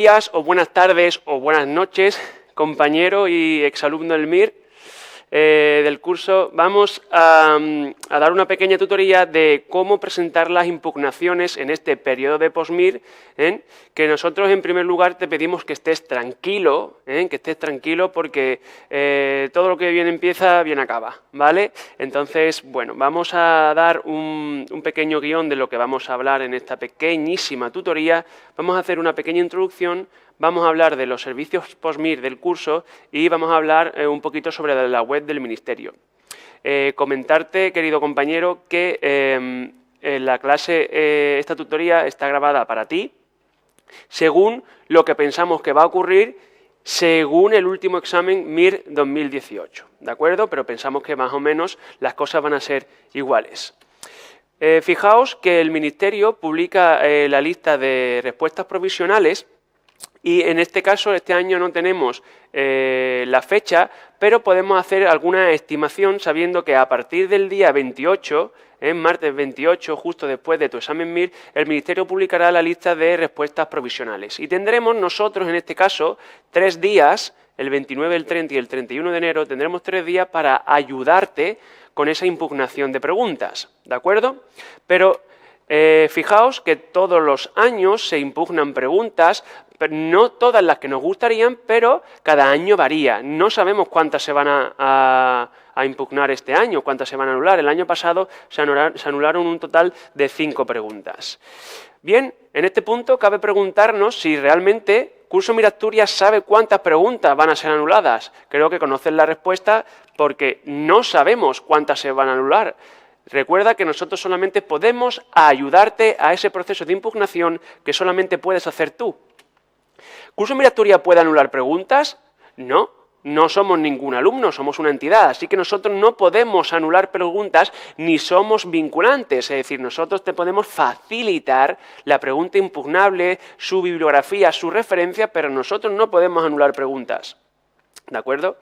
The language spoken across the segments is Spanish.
Días o buenas tardes o buenas noches, compañero y exalumno del MIR del curso. Vamos a dar una pequeña tutoría de cómo presentar las impugnaciones en este periodo de POSMIR, que nosotros en primer lugar te pedimos que estés tranquilo, porque todo lo que bien empieza, bien acaba, ¿vale? Entonces, bueno, vamos a dar un pequeño guión de lo que vamos a hablar en esta pequeñísima tutoría. Vamos a hacer una pequeña introducción. Vamos a hablar de los servicios POSMIR del curso y vamos a hablar un poquito sobre la web del Ministerio. Comentarte, querido compañero, que la clase, esta tutoría está grabada para ti, según lo que pensamos que va a ocurrir, según el último examen MIR 2018, ¿de acuerdo? Pero pensamos que más o menos las cosas van a ser iguales. Fijaos que el Ministerio publica la lista de respuestas provisionales. Y en este caso, este año no tenemos la fecha, pero podemos hacer alguna estimación sabiendo que a partir del día 28, martes 28, justo después de tu examen MIR, el Ministerio publicará la lista de respuestas provisionales. Y tendremos nosotros, en este caso, 3 días, el 29, el 30 y el 31 de enero, tendremos 3 días para ayudarte con esa impugnación de preguntas, ¿de acuerdo? Pero fijaos que todos los años se impugnan preguntas, no todas las que nos gustarían, pero cada año varía. No sabemos cuántas se van a impugnar este año, cuántas se van a anular. El año pasado se anularon un total de 5 preguntas. Bien, en este punto cabe preguntarnos si realmente Curso MIR Asturias sabe cuántas preguntas van a ser anuladas. Creo que conocen la respuesta porque no sabemos cuántas se van a anular. Recuerda que nosotros solamente podemos ayudarte a ese proceso de impugnación que solamente puedes hacer tú. ¿Curso MIR Asturias puede anular preguntas? No, no somos ningún alumno, somos una entidad, así que nosotros no podemos anular preguntas ni somos vinculantes, es decir, nosotros te podemos facilitar la pregunta impugnable, su bibliografía, su referencia, pero nosotros no podemos anular preguntas. ¿De acuerdo?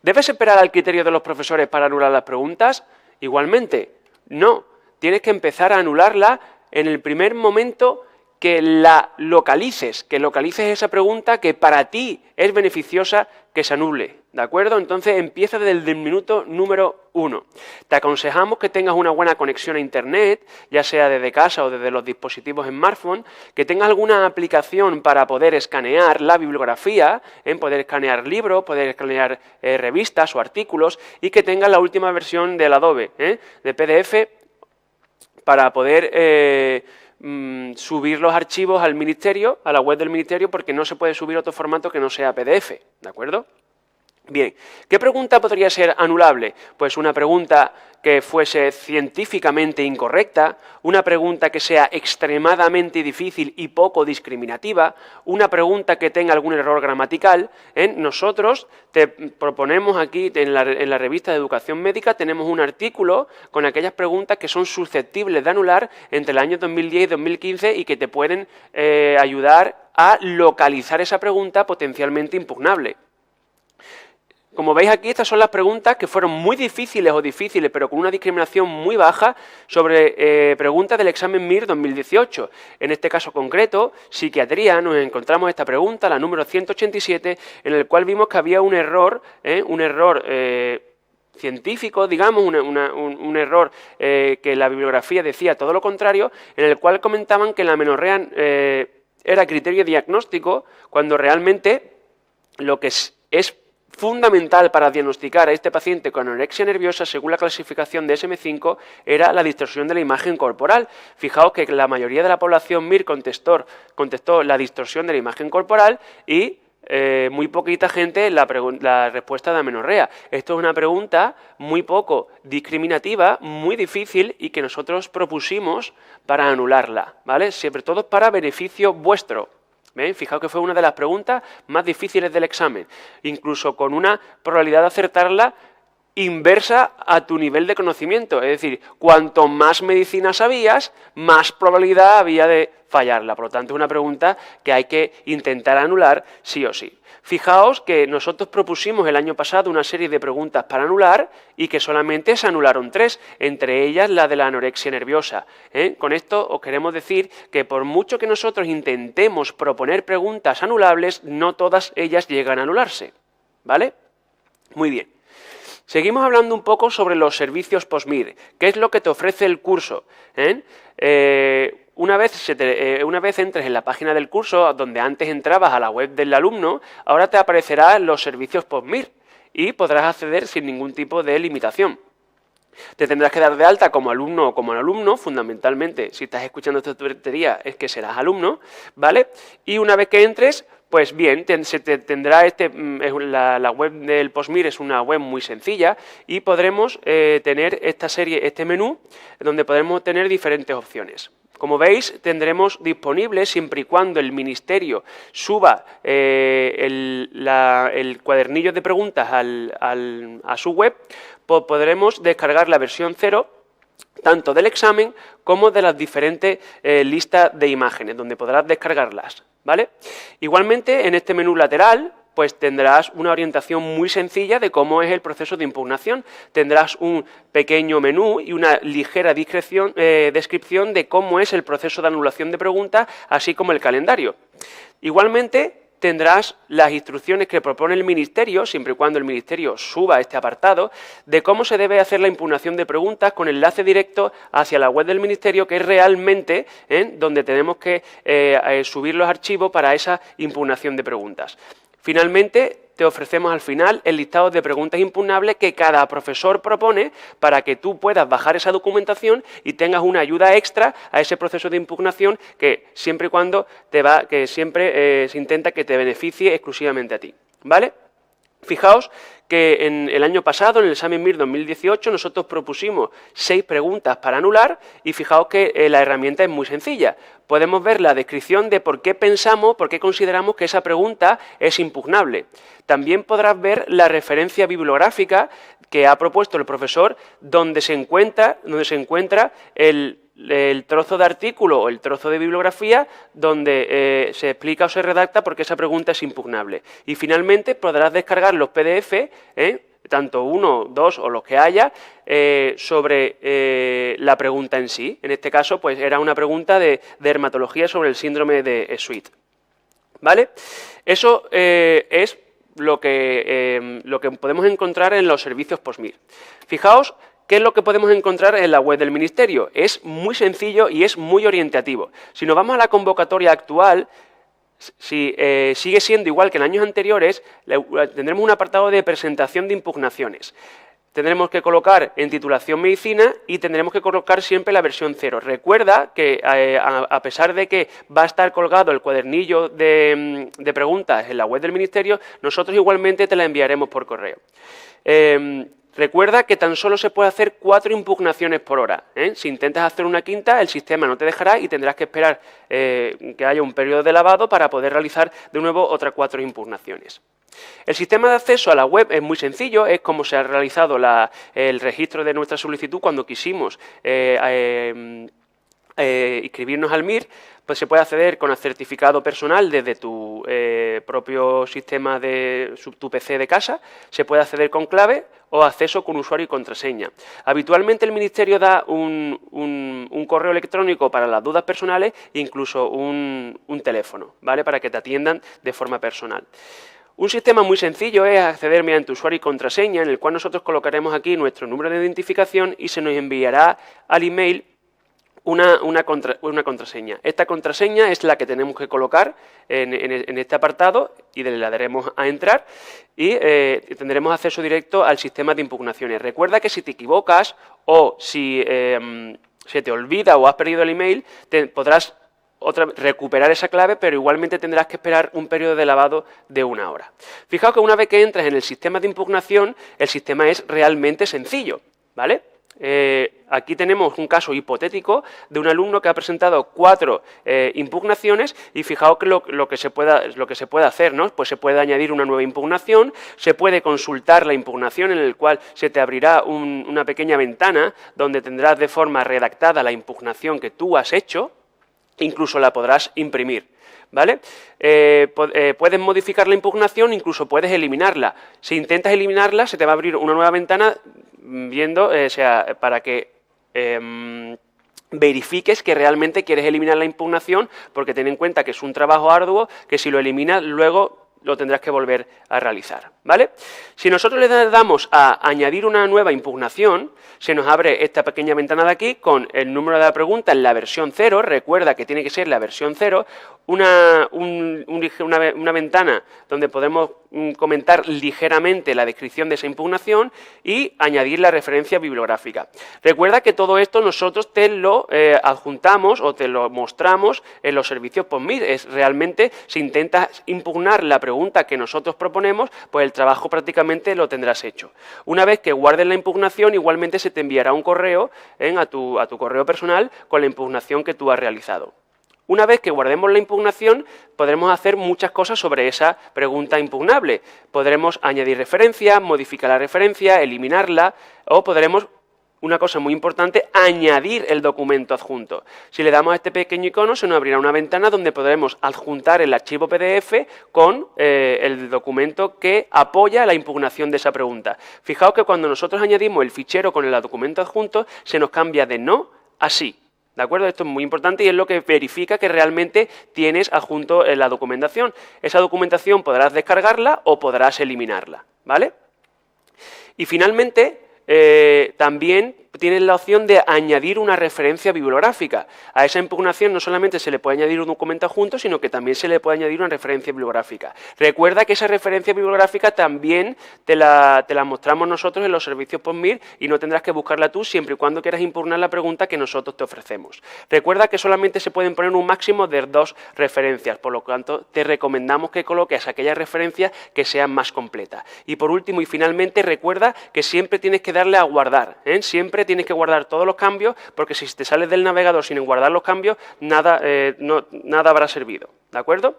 ¿Debes esperar al criterio de los profesores para anular las preguntas? Igualmente, no, tienes que empezar a anularla en el primer momento que la localices, esa pregunta que para ti es beneficiosa que se anule, ¿de acuerdo? Entonces empieza desde el minuto número 1. Te aconsejamos que tengas una buena conexión a Internet, ya sea desde casa o desde los dispositivos smartphone, que tengas alguna aplicación para poder escanear la bibliografía, poder escanear libros, poder escanear revistas o artículos, y que tengas la última versión del Adobe, de PDF, para poder subir los archivos al Ministerio, a la web del Ministerio, porque no se puede subir otro formato que no sea PDF, ¿de acuerdo? Bien, ¿qué pregunta podría ser anulable? Pues una pregunta que fuese científicamente incorrecta, una pregunta que sea extremadamente difícil y poco discriminativa, una pregunta que tenga algún error gramatical. Nosotros te proponemos aquí, en la revista de Educación Médica, tenemos un artículo con aquellas preguntas que son susceptibles de anular entre el año 2010 y 2015 y que te pueden ayudar a localizar esa pregunta potencialmente impugnable. Como veis aquí, estas son las preguntas que fueron muy difíciles pero con una discriminación muy baja sobre preguntas del examen MIR 2018. En este caso concreto, psiquiatría, nos encontramos esta pregunta, la número 187, en el cual vimos que había un error científico, digamos, un error que la bibliografía decía todo lo contrario, en el cual comentaban que la amenorrea era criterio diagnóstico, cuando realmente lo que es fundamental para diagnosticar a este paciente con anorexia nerviosa, según la clasificación de DSM-5, era la distorsión de la imagen corporal. Fijaos que la mayoría de la población MIR contestó la distorsión de la imagen corporal y muy poquita gente la respuesta de amenorrea. Esto es una pregunta muy poco discriminativa, muy difícil y que nosotros propusimos para anularla, ¿vale? Sobre todo para beneficio vuestro. ¿Ven? Fijaos que fue una de las preguntas más difíciles del examen. Incluso con una probabilidad de acertarla inversa a tu nivel de conocimiento. Es decir, cuanto más medicina sabías, más probabilidad había de fallarla. Por lo tanto, es una pregunta que hay que intentar anular sí o sí. Fijaos que nosotros propusimos el año pasado una serie de preguntas para anular y que solamente se anularon 3, entre ellas la de la anorexia nerviosa. Con esto os queremos decir que por mucho que nosotros intentemos proponer preguntas anulables, no todas ellas llegan a anularse. ¿Vale? Muy bien. Seguimos hablando un poco sobre los servicios PostMir. ¿Qué es lo que te ofrece el curso? Una vez entres en la página del curso, donde antes entrabas a la web del alumno, ahora te aparecerán los servicios PostMir y podrás acceder sin ningún tipo de limitación. Te tendrás que dar de alta como alumno o como alumno, fundamentalmente, si estás escuchando esta tutoría es que serás alumno, ¿vale? Y una vez que entres, pues bien, tendrá la web del PostMir es una web muy sencilla y podremos tener este menú donde podremos tener diferentes opciones. Como veis, tendremos disponible, siempre y cuando el Ministerio suba el cuadernillo de preguntas a su web, pues podremos descargar la versión 0 tanto del examen como de las diferentes listas de imágenes, donde podrás descargarlas, ¿vale? Igualmente, en este menú lateral, pues tendrás una orientación muy sencilla de cómo es el proceso de impugnación. Tendrás un pequeño menú y una ligera descripción de cómo es el proceso de anulación de preguntas, así como el calendario. Igualmente, tendrás las instrucciones que propone el Ministerio, siempre y cuando el Ministerio suba este apartado, de cómo se debe hacer la impugnación de preguntas con enlace directo hacia la web del Ministerio, que es realmente donde tenemos que subir los archivos para esa impugnación de preguntas. Finalmente, te ofrecemos al final el listado de preguntas impugnables que cada profesor propone para que tú puedas bajar esa documentación y tengas una ayuda extra a ese proceso de impugnación que siempre y cuando se intenta que te beneficie exclusivamente a ti, ¿vale? Fijaos que en el año pasado, en el examen MIR 2018, nosotros propusimos 6 preguntas para anular y fijaos que la herramienta es muy sencilla. Podemos ver la descripción de por qué consideramos que esa pregunta es impugnable. También podrás ver la referencia bibliográfica que ha propuesto el profesor donde se encuentra el trozo de artículo o el trozo de bibliografía donde se explica o se redacta por qué esa pregunta es impugnable. Y finalmente podrás descargar los PDF, tanto 1, 2 o los que haya, sobre la pregunta en sí. En este caso, pues era una pregunta de dermatología sobre el síndrome de Sweet. ¿Vale? Eso es lo que podemos encontrar en los servicios PostMir. Fijaos, ¿qué es lo que podemos encontrar en la web del Ministerio? Es muy sencillo y es muy orientativo. Si nos vamos a la convocatoria actual, sigue siendo igual que en años anteriores, tendremos un apartado de presentación de impugnaciones. Tendremos que colocar en titulación medicina y tendremos que colocar siempre la versión 0. Recuerda que a pesar de que va a estar colgado el cuadernillo de preguntas en la web del Ministerio, nosotros igualmente te la enviaremos por correo. Recuerda que tan solo se puede hacer 4 impugnaciones por hora. Si intentas hacer una quinta, el sistema no te dejará y tendrás que esperar que haya un periodo de lavado para poder realizar de nuevo otras 4 impugnaciones. El sistema de acceso a la web es muy sencillo, es como se ha realizado el registro de nuestra solicitud cuando quisimos inscribirnos al MIR. Pues se puede acceder con el certificado personal desde tu propio sistema de tu PC de casa, se puede acceder con clave o acceso con usuario y contraseña. Habitualmente el Ministerio da un correo electrónico para las dudas personales e incluso un teléfono, ¿vale? Para que te atiendan de forma personal. Un sistema muy sencillo es acceder mediante usuario y contraseña, en el cual nosotros colocaremos aquí nuestro número de identificación y se nos enviará al email una contraseña. Esta contraseña es la que tenemos que colocar en este apartado y le daremos a entrar y tendremos acceso directo al sistema de impugnaciones. Recuerda que si te equivocas o si se te olvida o has perdido el email, podrás recuperar esa clave, pero igualmente tendrás que esperar un periodo de lavado de 1 hora. Fijaos que una vez que entras en el sistema de impugnación, el sistema es realmente sencillo, ¿vale? Aquí tenemos un caso hipotético de un alumno que ha presentado 4 impugnaciones y fijaos que lo que se puede hacer, ¿no? Pues se puede añadir una nueva impugnación, se puede consultar la impugnación en el cual se te abrirá una pequeña ventana donde tendrás de forma redactada la impugnación que tú has hecho, incluso la podrás imprimir. ¿Vale? Puedes modificar la impugnación, incluso puedes eliminarla. Si intentas eliminarla, se te va a abrir una nueva ventana viendo, para que verifiques que realmente quieres eliminar la impugnación, porque ten en cuenta que es un trabajo arduo, que si lo eliminas, luego lo tendrás que volver a realizar, ¿vale? Si nosotros le damos a añadir una nueva impugnación, se nos abre esta pequeña ventana de aquí con el número de la pregunta en la versión 0, recuerda que tiene que ser la versión 0, una ventana donde podemos comentar ligeramente la descripción de esa impugnación y añadir la referencia bibliográfica. Recuerda que todo esto nosotros te lo adjuntamos o te lo mostramos en los servicios PostMir. Es realmente, si intentas impugnar la pregunta que nosotros proponemos, pues el trabajo prácticamente lo tendrás hecho. Una vez que guardes la impugnación, igualmente se te enviará un correo a tu correo personal con la impugnación que tú has realizado. Una vez que guardemos la impugnación, podremos hacer muchas cosas sobre esa pregunta impugnable. Podremos añadir referencia, modificar la referencia, eliminarla, o podremos, una cosa muy importante, añadir el documento adjunto. Si le damos a este pequeño icono, se nos abrirá una ventana donde podremos adjuntar el archivo PDF con el documento que apoya la impugnación de esa pregunta. Fijaos que cuando nosotros añadimos el fichero con el documento adjunto, se nos cambia de no a sí. ¿De acuerdo? Esto es muy importante y es lo que verifica que realmente tienes adjunto en la documentación. Esa documentación podrás descargarla o podrás eliminarla, ¿vale? Y finalmente, también tienes la opción de añadir una referencia bibliográfica. A esa impugnación no solamente se le puede añadir un documento adjunto, sino que también se le puede añadir una referencia bibliográfica. Recuerda que esa referencia bibliográfica también te la mostramos nosotros en los servicios PostMir y no tendrás que buscarla tú siempre y cuando quieras impugnar la pregunta que nosotros te ofrecemos. Recuerda que solamente se pueden poner un máximo de 2 referencias, por lo tanto te recomendamos que coloques aquellas referencias que sean más completas. Y por último y finalmente, recuerda que siempre tienes que darle a guardar, siempre tienes que guardar todos los cambios, porque si te sales del navegador sin guardar los cambios, nada habrá servido, ¿de acuerdo?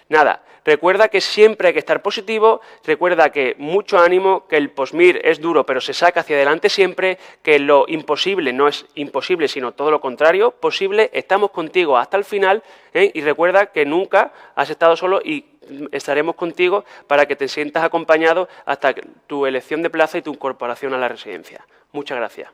Nada, recuerda que siempre hay que estar positivo, recuerda que mucho ánimo, que el PostMir es duro, pero se saca hacia adelante siempre, que lo imposible no es imposible, sino todo lo contrario, posible, estamos contigo hasta el final, y recuerda que nunca has estado solo y estaremos contigo para que te sientas acompañado hasta tu elección de plaza y tu incorporación a la residencia. Muchas gracias.